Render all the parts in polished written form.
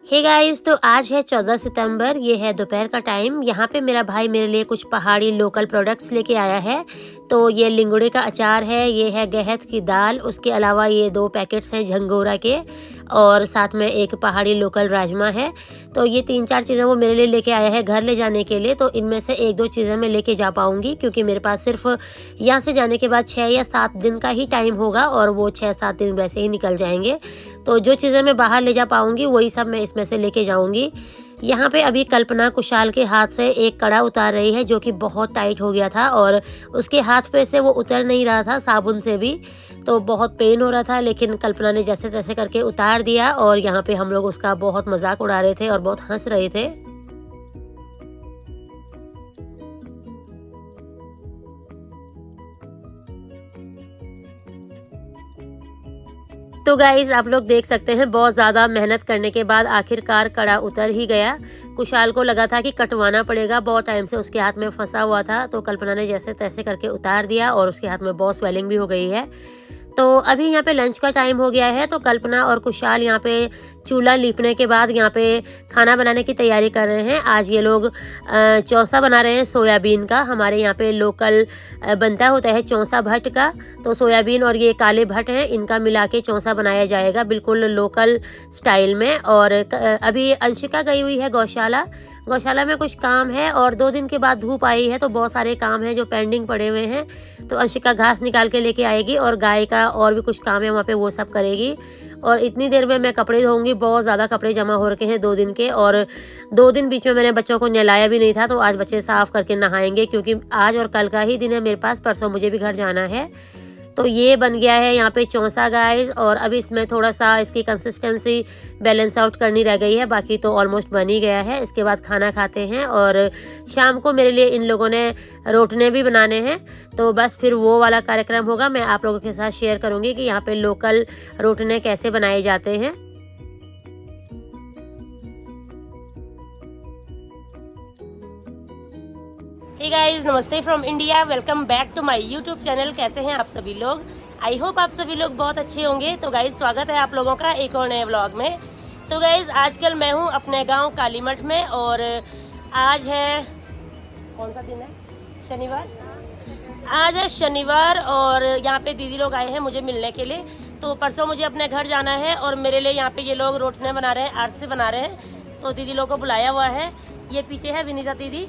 Hey guys, तो आज है 14 सितंबर। ये है दोपहर का टाइम। यहाँ पे मेरा भाई मेरे लिए कुछ पहाड़ी लोकल प्रोडक्ट्स लेके आया है। तो ये लिंगुड़े का अचार है, ये है गहत की दाल, उसके अलावा ये 2 पैकेट्स हैं झंगोरा के, और साथ में एक पहाड़ी लोकल राजमा है। तो ये 3-4 चीज़ें वो मेरे लिए लेके आया है घर ले जाने के लिए। तो इनमें से 1-2 चीज़ें मैं लेके जा पाऊँगी, क्योंकि मेरे पास सिर्फ यहाँ से जाने के बाद 6 या 7 दिन का ही टाइम होगा, और वो 6-7 दिन वैसे ही निकल जाएंगे। तो जो चीज़ें मैं बाहर ले जा पाऊँगी वही सब मैं इसमें से लेके जाऊँगी। यहाँ पे अभी कल्पना कुशाल के हाथ से एक कड़ा उतार रही है, जो कि बहुत टाइट हो गया था और उसके हाथ पे से वो उतर नहीं रहा था साबुन से भी। तो बहुत पेन हो रहा था, लेकिन कल्पना ने जैसे तैसे करके उतार दिया। और यहाँ पे हम लोग उसका बहुत मजाक उड़ा रहे थे और बहुत हंस रहे थे। तो गाइज आप लोग देख सकते हैं, बहुत ज़्यादा मेहनत करने के बाद आखिरकार कड़ा उतर ही गया। कुशाल को लगा था कि कटवाना पड़ेगा, बहुत टाइम से उसके हाथ में फंसा हुआ था। तो कल्पना ने जैसे तैसे करके उतार दिया और उसके हाथ में बहुत स्वेलिंग भी हो गई है। तो अभी यहाँ पे लंच का टाइम हो गया है। तो कल्पना और कुशाल यहाँ पे चूल्हा लीपने के बाद यहाँ पे खाना बनाने की तैयारी कर रहे हैं। आज ये लोग चौसा बना रहे हैं सोयाबीन का। हमारे यहाँ पे लोकल बनता होता है चौसा भट्ट का। तो सोयाबीन और ये काले भट्ट हैं, इनका मिला के चौसा बनाया जाएगा बिल्कुल लोकल स्टाइल में। और अभी अंशिका गई हुई है गौशाला में कुछ काम है, और 2 दिन के बाद धूप आई है, तो बहुत सारे काम हैं जो पेंडिंग पड़े हुए हैं। तो अंशिका घास निकाल के लेके आएगी, और गाय का और भी कुछ काम है वहाँ पे, वो सब करेगी। और इतनी देर में मैं कपड़े धोऊंगी। बहुत ज़्यादा कपड़े जमा हो रखे हैं 2 दिन के, और 2 दिन बीच में मैंने बच्चों को नहलाया भी नहीं था। तो आज बच्चे साफ करके नहाएंगे, क्योंकि आज और कल का ही दिन है मेरे पास, परसों मुझे भी घर जाना है। तो ये बन गया है यहाँ पे चौसा गाइस। और अभी इसमें थोड़ा सा इसकी कंसिस्टेंसी बैलेंस आउट करनी रह गई है, बाकी तो ऑलमोस्ट बन ही गया है। इसके बाद खाना खाते हैं, और शाम को मेरे लिए इन लोगों ने रोटने भी बनाने हैं। तो बस फिर वो वाला कार्यक्रम होगा, मैं आप लोगों के साथ शेयर करूँगी कि यहाँ पे लोकल रोटने कैसे बनाए जाते हैं। हे गाइस, नमस्ते from India. Welcome back to my YouTube channel. कैसे हैं आप सभी लोग? आई होप आप सभी लोग बहुत अच्छे होंगे। तो गाइस, स्वागत है आप लोगों का एक और नए व्लॉग में। तो गाइस, आजकल मैं हूं अपने गांव कालीमठ में, और आज है कौन सा दिन है? शनिवार। आज है शनिवार, और यहाँ पे दीदी लोग आए हैं मुझे मिलने के लिए। तो परसों मुझे अपने घर जाना है, और मेरे लिए यहाँ पे ये लोग रोटने बना रहे हैं, आट से बना रहे हैं। तो दीदी लोग को बुलाया हुआ है। ये पीछे है विनीता दीदी,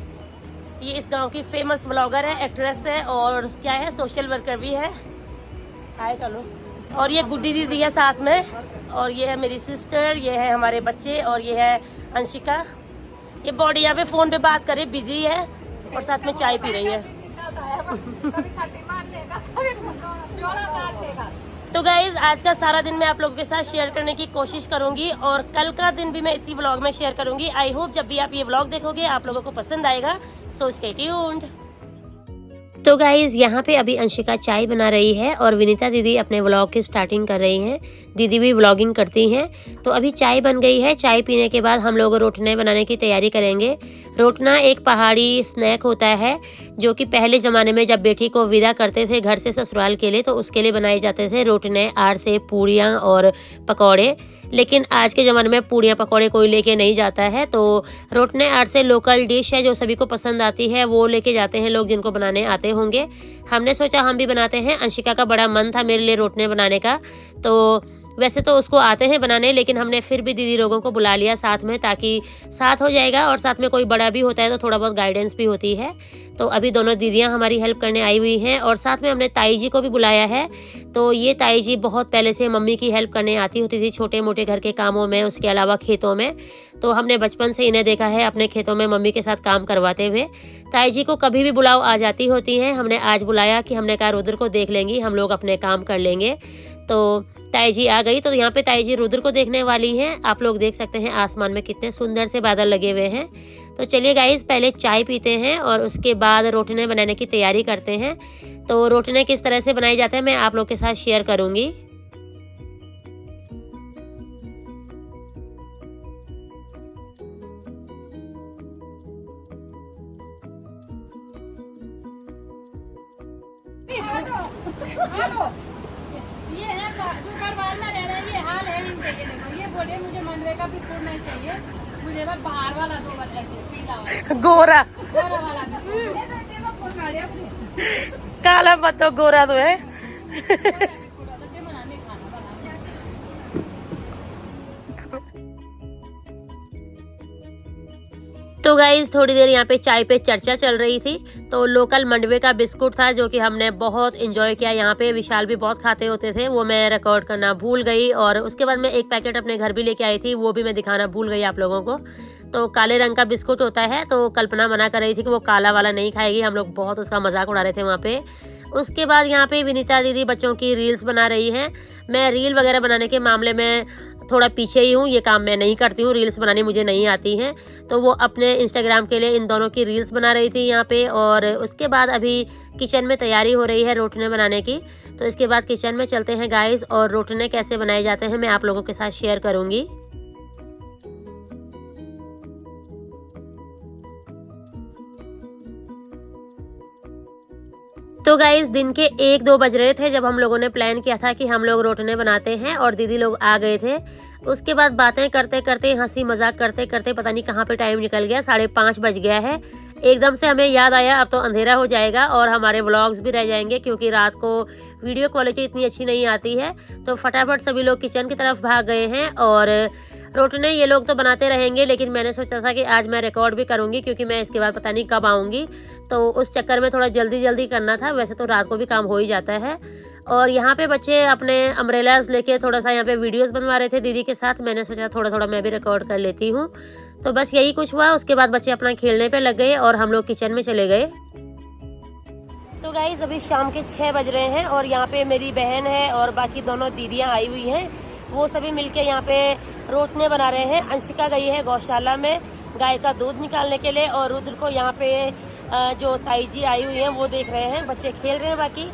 ये इस गांव की फेमस ब्लॉगर है, एक्ट्रेस है, और क्या है, सोशल वर्कर भी है। हाय चलो। और ये गुड्डी दीदी है साथ में, और ये है मेरी सिस्टर, ये है हमारे बच्चे, और ये है अंशिका। ये बॉडी यहाँ पे फोन पे बात करे, बिजी है, और साथ में चाय पी रही है। तो गाइज, आज का सारा दिन मैं आप लोगों के साथ शेयर करने की कोशिश करूंगी, और कल का दिन भी मैं इसी व्लॉग में शेयर करूंगी। आई होप जब भी आप ये व्लॉग देखोगे आप लोगों को पसंद आएगा। So stay tuned. तो गाइज, यहाँ पे अभी अंशिका चाय बना रही है, और विनीता दीदी अपने व्लॉग की स्टार्टिंग कर रही हैं। दीदी भी व्लॉगिंग करती हैं। तो अभी चाय बन गई है। चाय पीने के बाद हम लोग रोटने बनाने की तैयारी करेंगे। रोटना एक पहाड़ी स्नैक होता है, जो कि पहले ज़माने में जब बेटी को विदा करते थे घर से ससुराल के लिए, तो उसके लिए बनाए जाते थे रोटने, आड़ से पूड़ियाँ और पकौड़े। लेकिन आज के ज़माने में पूड़ियाँ पकौड़े कोई लेके नहीं जाता है। तो रोटने आड़ से लोकल डिश है जो सभी को पसंद आती है, वो लेके जाते हैं लोग जिनको बनाने आते होंगे। हमने सोचा हम भी बनाते हैं। अंशिका का बड़ा मन था मेरे लिए रोटने बनाने का। तो वैसे तो उसको आते हैं बनाने, लेकिन हमने फिर भी दीदी लोगों को बुला लिया साथ में, ताकि साथ हो जाएगा, और साथ में कोई बड़ा भी होता है तो थोड़ा बहुत गाइडेंस भी होती है। तो अभी दोनों दीदियां हमारी हेल्प करने आई हुई हैं, और साथ में हमने ताई जी को भी बुलाया है। तो ये ताई जी बहुत पहले से मम्मी की हेल्प करने आती होती थी, छोटे मोटे घर के कामों में, उसके अलावा खेतों में। तो हमने बचपन से इन्हें देखा है अपने खेतों में मम्मी के साथ काम करवाते हुए। ताई जी को कभी भी बुलाओ आ जाती होती हैं। हमने आज बुलाया कि हमने कहा रुद्र को देख लेंगी, हम लोग अपने काम कर लेंगे। तो ताई जी आ गई। तो यहाँ पे ताई जी रुद्र को देखने वाली हैं। आप लोग देख सकते हैं आसमान में कितने सुंदर से बादल लगे हुए हैं। तो चलिए गाइस, पहले चाय पीते हैं और उसके बाद रोटने बनाने की तैयारी करते हैं। तो रोटने किस तरह से बनाए जाते हैं मैं आप लोग के साथ शेयर करूंगी। ये है जो गढ़वाल में रह रहे हैं, ये हाल है इनके। ये देखो, ये बोले मुझे मंडवे का बिस्कुट नहीं चाहिए, मुझे बस बाहर वाला दो, बस ऐसे पीला वाला, गोरा गोरा वाला बिस्कुट। काला मत तो गोरा तो है। तो गाइज थोड़ी देर यहाँ पे चाय पे चर्चा चल रही थी। तो लोकल मंडवे का बिस्कुट था जो कि हमने बहुत इंजॉय किया। यहाँ पे विशाल भी बहुत खाते होते थे, वो मैं रिकॉर्ड करना भूल गई। और उसके बाद मैं एक पैकेट अपने घर भी लेके आई थी, वो भी मैं दिखाना भूल गई आप लोगों को। तो काले रंग का बिस्कुट होता है, तो कल्पना मना कर रही थी कि वो काला वाला नहीं खाएगी। हम लोग बहुत उसका मजाक उड़ा रहे थे वहाँ पे। उसके बाद यहाँ पे विनीता दीदी बच्चों की रील्स बना रही हैं। मैं रील वगैरह बनाने के मामले में थोड़ा पीछे ही हूँ, ये काम मैं नहीं करती हूँ, रील्स बनानी मुझे नहीं आती हैं। तो वो अपने इंस्टाग्राम के लिए इन दोनों की रील्स बना रही थी यहाँ पे। और उसके बाद अभी किचन में तैयारी हो रही है रोटने बनाने की। तो इसके बाद किचन में चलते हैं गाइस, और रोटने कैसे बनाए जाते हैं मैं आप लोगों के साथ शेयर करूँगी। तो गाइस दिन के 1-2 बज रहे थे जब हम लोगों ने प्लान किया था कि हम लोग रोटने बनाते हैं, और दीदी लोग आ गए थे। उसके बाद बातें करते करते, हंसी मजाक करते करते पता नहीं कहाँ पे टाइम निकल गया, 5:30 बज गया है। एकदम से हमें याद आया अब तो अंधेरा हो जाएगा और हमारे व्लॉग्स भी रह जाएंगे, क्योंकि रात को वीडियो क्वालिटी इतनी अच्छी नहीं आती है। तो फटाफट सभी लोग किचन की तरफ भाग गए हैं। और रोटने ये लोग तो बनाते रहेंगे, लेकिन मैंने सोचा था कि आज मैं रिकॉर्ड भी करूंगी, क्योंकि मैं इसके बाद पता नहीं कब आऊँगी। तो उस चक्कर में थोड़ा जल्दी जल्दी करना था। वैसे तो रात को भी काम हो ही जाता है। और यहाँ पे बच्चे अपने अम्ब्रेलास लेके थोड़ा सा यहाँ पे वीडियोस बनवा रहे थे दीदी के साथ। मैंने सोचा थोड़ा थोड़ा मैं भी रिकॉर्ड कर लेती हूँ। तो बस यही कुछ हुआ। उसके बाद बच्चे अपना खेलने पे लग गए और हम लोग किचन में चले गए। तो गाइस अभी शाम के 6 बज रहे हैं, और यहाँ पे मेरी बहन है और बाकी दोनों दीदियाँ आई हुई हैं। वो सभी मिलके यहाँ पे रोटने बना रहे हैं। अंशिका गई है गौशाला में गाय का दूध निकालने के लिए, और रुद्र को यहाँ पे जो ताई जी आई हुई हैं वो देख रहे हैं। बच्चे खेल रहे हैं बाकी।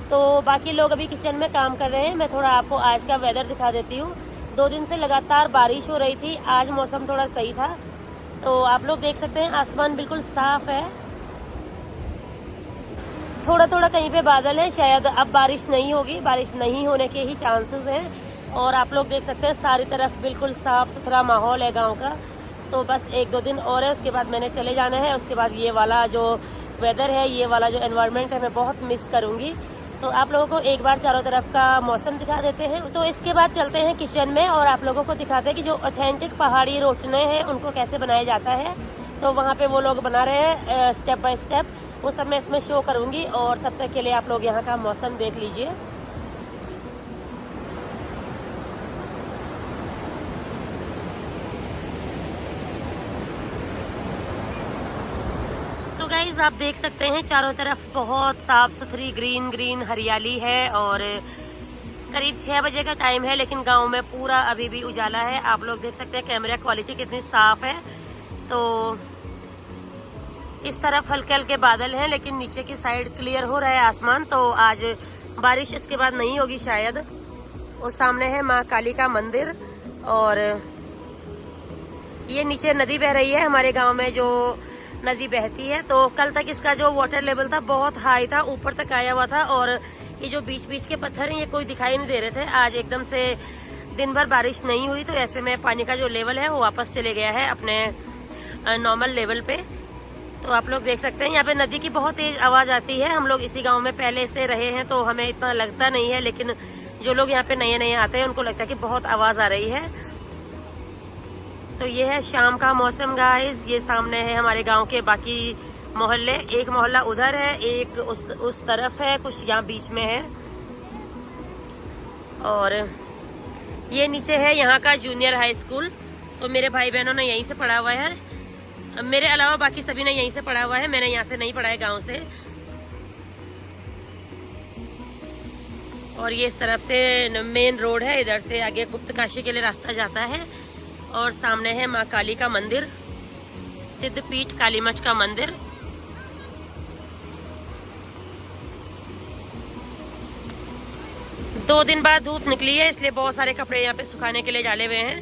तो बाकी लोग अभी किचन में काम कर रहे हैं। मैं थोड़ा आपको आज का वेदर दिखा देती हूँ। 2 दिन से लगातार बारिश हो रही थी, आज मौसम थोड़ा सही था। तो आप लोग देख सकते हैं आसमान बिल्कुल साफ है, थोड़ा थोड़ा कहीं पे बादल है। शायद अब बारिश नहीं होगी, बारिश नहीं होने के ही चांसेस हैं। और आप लोग देख सकते हैं सारी तरफ बिल्कुल साफ सुथरा माहौल है गाँव का। तो बस 1-2 दिन और है, उसके बाद मैंने चले जाना है। उसके बाद ये वाला जो वेदर है, ये वाला जो एनवायरनमेंट है, मैं बहुत मिस करूँगी। तो आप लोगों को एक बार चारों तरफ का मौसम दिखा देते हैं। तो इसके बाद चलते हैं किचन में और आप लोगों को दिखाते हैं कि जो ऑथेंटिक पहाड़ी रोटने हैं उनको कैसे बनाया जाता है। तो वहाँ पे वो लोग बना रहे हैं स्टेप बाय स्टेप, वो सब मैं इसमें शो करूँगी। और तब तक के लिए आप लोग यहाँ का मौसम देख लीजिए। गाइस आप देख सकते हैं चारों तरफ बहुत साफ सुथरी ग्रीन ग्रीन हरियाली है। और करीब 6 बजे का टाइम है, लेकिन गांव में पूरा अभी भी उजाला है। आप लोग देख सकते हैं कैमरा क्वालिटी कितनी साफ है। तो इस तरफ हल्के हल्के बादल हैं, लेकिन नीचे की साइड क्लियर हो रहा है आसमान। तो आज बारिश इसके बाद नहीं होगी शायद। उस सामने है माँ काली का मंदिर, और ये नीचे नदी बह रही है। हमारे गाँव में जो नदी बहती है, तो कल तक इसका जो वाटर लेवल था बहुत हाई था, ऊपर तक आया हुआ था। और ये जो बीच बीच के पत्थर हैं ये कोई दिखाई नहीं दे रहे थे। आज एकदम से दिन भर बारिश नहीं हुई, तो ऐसे में पानी का जो लेवल है वो वापस चले गया है अपने नॉर्मल लेवल पे। तो आप लोग देख सकते हैं यहाँ पे नदी की बहुत तेज आवाज आती है। हम लोग इसी गाँव में पहले से रहे हैं तो हमें इतना लगता नहीं है, लेकिन जो लोग यहाँ पे नए नए आते हैं उनको लगता है कि बहुत आवाज आ रही है। तो ये है शाम का मौसम गाइस। ये सामने है हमारे गांव के बाकी मोहल्ले, एक मोहल्ला उधर है, एक उस तरफ है, कुछ यहाँ बीच में है। और ये नीचे है यहाँ का जूनियर हाई स्कूल। तो मेरे भाई बहनों ने यहीं से पढ़ा हुआ है, मेरे अलावा बाकी सभी ने यहीं से पढ़ा हुआ है। मैंने यहाँ से नहीं पढ़ा है गाँव से। और ये इस तरफ से मेन रोड है, इधर से आगे गुप्तकाशी के लिए रास्ता जाता है। और सामने है माँ काली का मंदिर, सिद्धपीठ काली मठ का मंदिर। दो दिन बाद धूप निकली है, इसलिए बहुत सारे कपड़े यहाँ पे सुखाने के लिए डाले हुए हैं।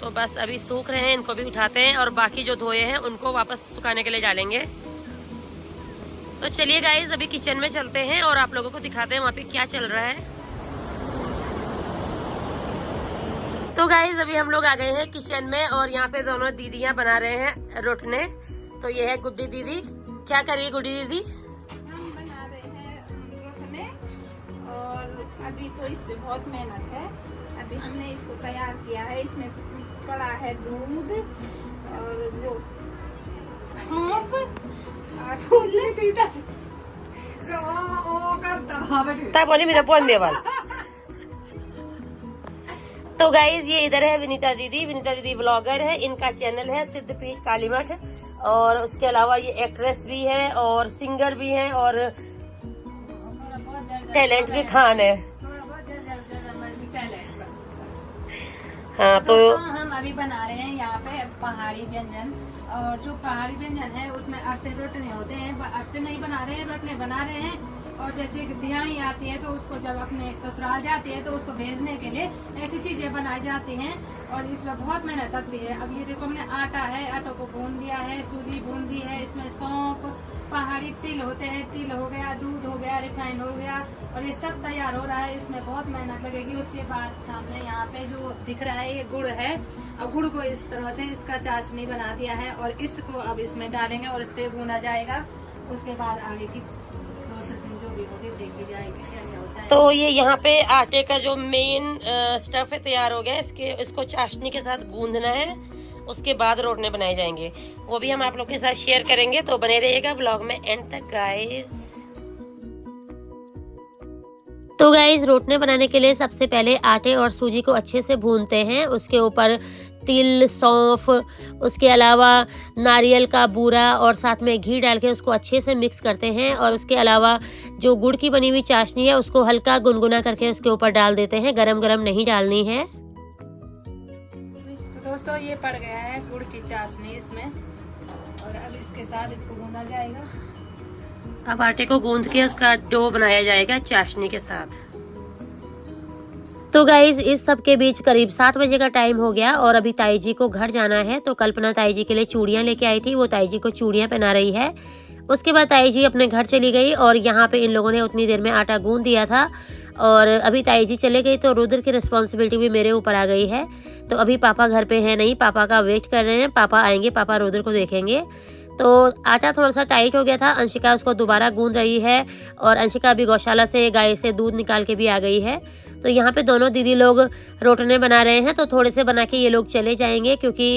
तो बस अभी सूख रहे हैं, इनको भी उठाते हैं और बाकी जो धोए हैं उनको वापस सुखाने के लिए डालेंगे। तो चलिए गाइस अभी किचन में चलते हैं और आप लोगों को दिखाते हैं वहाँ पे क्या चल रहा है। तो गाइज अभी हम लोग आ गए हैं किचन में और यहाँ पे दोनों दीदियाँ बना रहे हैं रोटने। तो ये है गुड्डी दीदी। क्या कर रही है गुड्डी दीदी? हम बना रहे हैं रोटने और अभी तो इस पे बहुत मेहनत है। अभी हमने इसको तैयार किया है। इसमें पड़ा है दूध और वो सौंफ तब बोली मेरा फोन देवाल। तो गाइज ये इधर है विनीता दीदी। विनीता दीदी ब्लॉगर है, इनका चैनल है सिद्धपीठ कालीमठ। और उसके अलावा ये एक्ट्रेस भी है और सिंगर भी है और टैलेंट की खान है। हाँ तो हम अभी बना रहे हैं यहाँ पे पहाड़ी व्यंजन। और जो पहाड़ी व्यंजन है उसमें अरसे रोटने होते हैं। अरसे नहीं बना रहे हैं, रोटने बना रहे हैं। और जैसे दिहाड़ी आती है तो उसको जब अपने ससुराल जाती है तो उसको भेजने के लिए ऐसी चीजें बनाई जाती हैं। और इसमें बहुत मेहनत लगती है। अब ये देखो हमने आटा है, आटो को भून दिया है, सूजी भून दी है। इसमें सौंफ, पहाड़ी तिल होते हैं, तिल हो गया, दूध हो गया, रिफाइंड हो गया और ये सब तैयार हो रहा है। इसमें बहुत मेहनत लगेगी। उसके बाद सामने यहाँ पे जो दिख रहा है ये गुड़ है। और गुड़ को इस तरह से इसका चाशनी बना दिया है और इसको अब इसमें डालेंगे और इससे भूना जाएगा। उसके बाद आगे की प्रोसेसिंग जो भी होगी देखी जाएगी क्या क्या होता है। तो ये यहाँ पे आटे का जो मेन स्टफ है तैयार हो गया। इसको चाशनी के साथ गूंदना है। उसके बाद रोटने बनाए जाएंगे, वो भी हम आप लोग के साथ शेयर करेंगे। तो बने रहिएगा ब्लॉग में एंड तक गाइस। तो गाइस रोटने बनाने के लिए सबसे पहले आटे और सूजी को अच्छे से भूनते हैं। उसके ऊपर तिल, सौंफ, उसके अलावा नारियल का बूरा और साथ में घी डाल के उसको अच्छे से मिक्स करते हैं। और उसके अलावा जो गुड़ की बनी हुई चाशनी है उसको हल्का गुनगुना करके उसके ऊपर डाल देते हैं। गरम गरम नहीं डालनी है। तो दोस्तों ये पड़ गया है गुड़ की चाशनी इसमें और अब इसके साथ इसको भूना जाएगा। अब आटे को गूंद के उसका डो बनाया जाएगा चाशनी के साथ। तो गाइज इस सब के बीच करीब 7 बजे का टाइम हो गया और अभी ताई जी को घर जाना है। तो कल्पना ताई जी के लिए चूड़ियां लेके आई थी, वो ताई जी को चूड़ियां पहना रही है। उसके बाद ताई जी अपने घर चली गई और यहाँ पे इन लोगों ने उतनी देर में आटा गूंद दिया था। और अभी ताई जी चले गई तो रुद्र की रिस्पॉन्सिबिलिटी भी मेरे ऊपर आ गई है। तो अभी पापा घर पे है नहीं, पापा का वेट कर रहे हैं। पापा आएंगे, पापा रुद्र को देखेंगे। तो आटा थोड़ा सा टाइट हो गया था। अंशिका उसको दोबारा गूंद रही है और अंशिका अभी गौशाला से गाय से दूध निकाल के भी आ गई है। तो यहाँ पे दोनों दीदी लोग रोटने बना रहे हैं। तो थोड़े से बना के ये लोग चले जाएंगे क्योंकि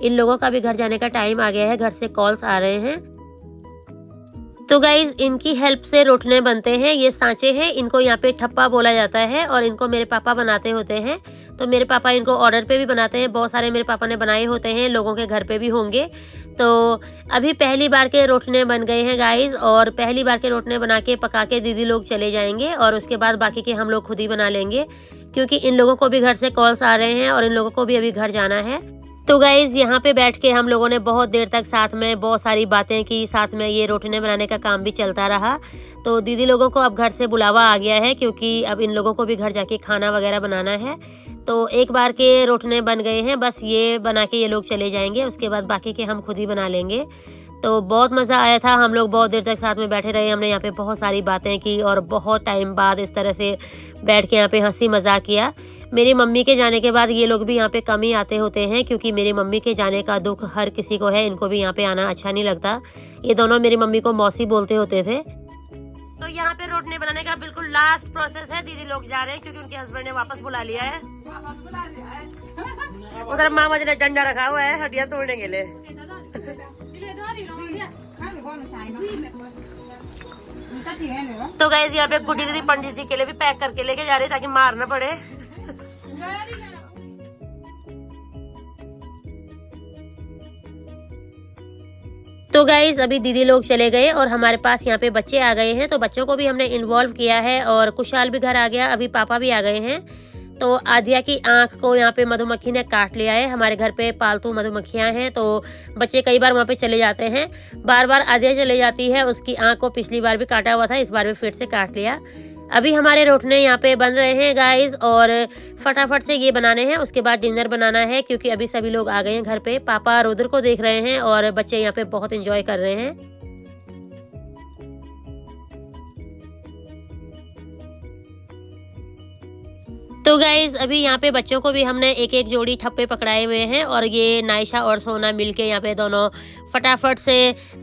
इन लोगों का भी घर जाने का टाइम आ गया है। घर से कॉल्स आ रहे हैं। तो गाइज इनकी हेल्प से रोटने बनते हैं। ये सांचे हैं, इनको यहाँ पे ठप्पा बोला जाता है और इनको मेरे पापा बनाते होते हैं। तो मेरे पापा इनको ऑर्डर पे भी बनाते हैं। बहुत सारे मेरे पापा ने बनाए होते हैं, लोगों के घर पे भी होंगे। तो अभी पहली बार के रोटने बन गए हैं गाइज और पहली बार के रोटने बना के पका के दीदी लोग चले जाएंगे और उसके बाद बाकी के हम लोग खुद ही बना लेंगे क्योंकि इन लोगों को भी घर से कॉल्स आ रहे हैं और इन लोगों को भी अभी घर जाना है। तो गाइज यहाँ पे बैठ के हम लोगों ने बहुत देर तक साथ में बहुत सारी बातें की। साथ में ये रोटने बनाने का काम भी चलता रहा। तो दीदी लोगों को अब घर से बुलावा आ गया है क्योंकि अब इन लोगों को भी घर जाके खाना वगैरह बनाना है। तो एक बार के रोटने बन गए हैं, बस ये बना के ये लोग चले जाएंगे। उसके बाद बाकी के हम खुद ही बना लेंगे। तो बहुत मज़ा आया था। हम लोग बहुत देर तक साथ में बैठे रहे। हमने यहाँ पे बहुत सारी बातें की और बहुत टाइम बाद इस तरह से बैठ के यहाँ पे हंसी मजाक किया। मेरी मम्मी के जाने के बाद ये लोग भी यहाँ पे कम ही आते होते हैं क्योंकि मेरी मम्मी के जाने का दुख हर किसी को है। इनको भी यहाँ पे आना अच्छा नहीं लगता। ये दोनों मेरी मम्मी को मौसी बोलते होते थे। तो यहाँ पे रोटने बनाने का बिल्कुल लास्ट प्रोसेस है। दीदी लोग जा रहे हैं क्योंकि उनके हस्बैंड ने वापस बुला लिया है। उधर मामा जी ने डंडा रखा हुआ है हड्डियां तोड़ने के लिए। तो गाइस यहाँ पे गुड्डी दीदी पंडित जी के लिए भी पैक करके लेके जा रही है ताकि मार न पड़े। तो गाइज अभी दीदी लोग चले गए और हमारे पास यहाँ पे बच्चे आ गए हैं। तो बच्चों को भी हमने इन्वॉल्व किया है और कुशाल भी घर आ गया। अभी पापा भी आ गए हैं। तो आदिया की आंख को यहाँ पे मधुमक्खी ने काट लिया है। हमारे घर पे पालतू मधुमक्खियाँ हैं तो बच्चे कई बार वहाँ पे चले जाते हैं। बार बार आदिया चले जाती है। उसकी आंख को पिछली बार भी काटा हुआ था, इस बार भी फिर से काट लिया। अभी हमारे रोटने यहाँ पे बन रहे हैं गाइस और फटाफट से ये बनाने हैं। उसके बाद डिनर बनाना है क्योंकि अभी सभी लोग आ गए हैं घर पे। पापा रुद्र को देख रहे हैं और बच्चे यहाँ पे बहुत एंजॉय कर रहे हैं। तो गाइज अभी यहाँ पे बच्चों को भी हमने एक एक जोड़ी ठप्पे पकड़ाए हुए हैं और ये नायशा और सोना मिलके यहाँ पे दोनों फटाफट से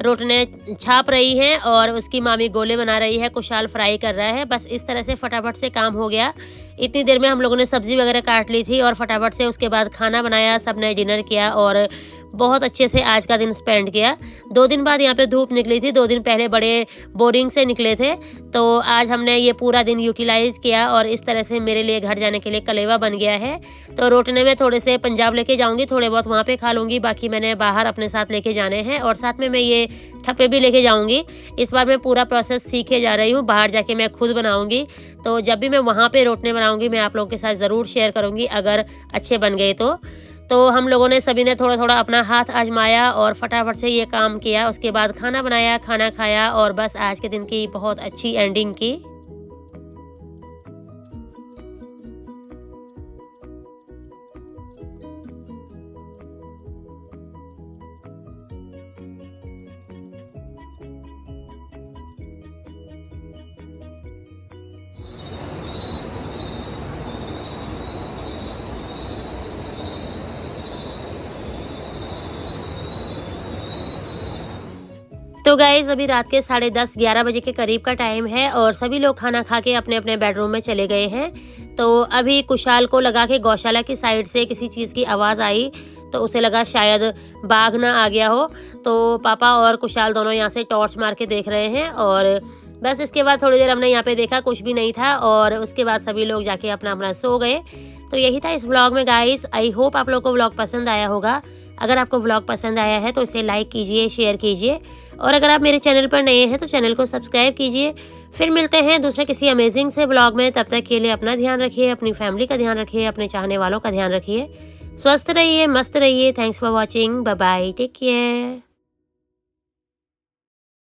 रोटने छाप रही हैं और उसकी मामी गोले बना रही है, कुशाल फ्राई कर रहा है। बस इस तरह से फटाफट से काम हो गया। इतनी देर में हम लोगों ने सब्जी वगैरह काट ली थी और फटाफट से उसके बाद खाना बनाया, सबने डिनर किया और बहुत अच्छे से आज का दिन स्पेंड किया। 2 दिन बाद यहाँ पे धूप निकली थी, 2 दिन पहले बड़े बोरिंग से निकले थे, तो आज हमने ये पूरा दिन यूटिलाइज किया और इस तरह से मेरे लिए घर जाने के लिए कलेवा बन गया है। तो रोटने में थोड़े से पंजाब लेके जाऊंगी, थोड़े बहुत वहाँ पे खा लूँगी, बाकी मैंने बाहर अपने साथ लेके जाने हैं और साथ में मैं ये ठप्पे भी लेके जाऊँगी। इस बार मैं पूरा प्रोसेस सीखे जा रही हूँ, बाहर जाके मैं खुद बनाऊँगी। तो जब भी मैं वहाँ पे रोटने बनाऊँगी मैं आप लोगों के साथ ज़रूर शेयर करूँगी, अगर अच्छे बन गए तो हम लोगों ने सभी ने थोड़ा थोड़ा अपना हाथ आजमाया और फटाफट से ये काम किया। उसके बाद खाना बनाया, खाना खाया और बस आज के दिन की बहुत अच्छी एंडिंग की। तो गाइज अभी रात के 10:30-11 बजे के करीब का टाइम है और सभी लोग खाना खा के अपने अपने बेडरूम में चले गए हैं। तो अभी कुशाल को लगा के गौशाला की साइड से किसी चीज़ की आवाज़ आई, तो उसे लगा शायद बाघ ना आ गया हो। तो पापा और कुशाल दोनों यहाँ से टॉर्च मार के देख रहे हैं और बस इसके बाद थोड़ी देर हमने यहाँ पे देखा, कुछ भी नहीं था और उसके बाद सभी लोग जाके अपना अपना सो गए। तो यही था इस व्लॉग में गाइस। आई होप आप लोगों को व्लॉग पसंद आया होगा। अगर आपको व्लॉग पसंद आया है तो इसे लाइक कीजिए, शेयर कीजिए और अगर आप मेरे चैनल पर नए हैं तो चैनल को सब्सक्राइब कीजिए। फिर मिलते हैं दूसरे किसी अमेजिंग से व्लॉग में। तब तक के लिए अपना ध्यान रखिए, अपनी फैमिली का ध्यान रखिए, अपने चाहने वालों का ध्यान रखिए। स्वस्थ रहिए, मस्त रहिए। Thanks for watching. Bye bye, take care.